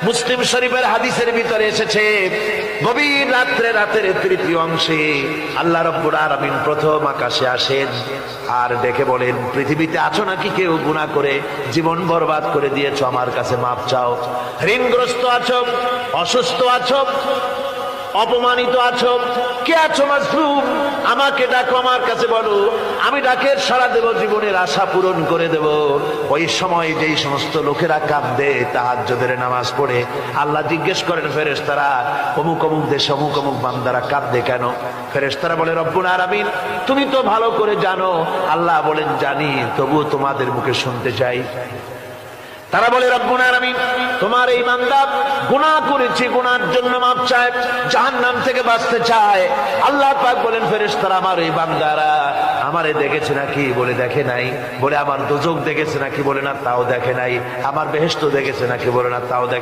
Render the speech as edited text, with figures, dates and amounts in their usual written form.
মুসলিম শরীফের হাদিসের ভিতরে এসেছে, গভীর রাত্রে, রাতের তৃতীয় অংশে আল্লাহ রাব্বুল আলামিন প্রথম আকাশে আসেন আর ডেকে বলেন, পৃথিবীতে আছো নাকি কেউ গুনাহ করে জীবন বরবাদ করে দিয়েছো, আমার কাছে মাপ চাও। ঋণগ্রস্ত আছো, অসুস্থ আছো, অপমানিত আছো, কে আছো মাজলুম, আমাকে ডাকো, আমার কাছে বলো, আমি ডাকের সাড়া দেব, জীবনের আশা পূরণ করে দেব। ওই সময় যেই সমস্ত লোকেরা কাঁদে তাহাজ্জুদের নামাজ পড়ে, আল্লাহ জিজ্ঞেস করেন ফেরেশতারা, অমুক অমুক দেশ অমুক অমুক বান্দারা কাঁদে কেন? ফেরেশতারা বলে, রব্বুল আলামিন তুমি তো ভালো করে জানো। আল্লাহ বলেন, জানি, তবুও তোমাদের মুখে শুনতে চাই। তারা বলে, রব্বুল আলামিন তোমার এই বান্দা গুনাহ করেছে, গুনার জন্য মাপ চায়, জাহান্নাম থেকে বাঁচতে চায়। আল্লাহ পাক বলেন, ফেরেশতারা আমার এই বান্দারা আমারে দেখেছে নাকি? বলে দেখে নাই। বলে আমার দোজখ দেখেছে নাকি? বলে না, তাও দেখে নাই। আমার বেহেশত দেখেছে নাকি? বলে না, তাও দেখে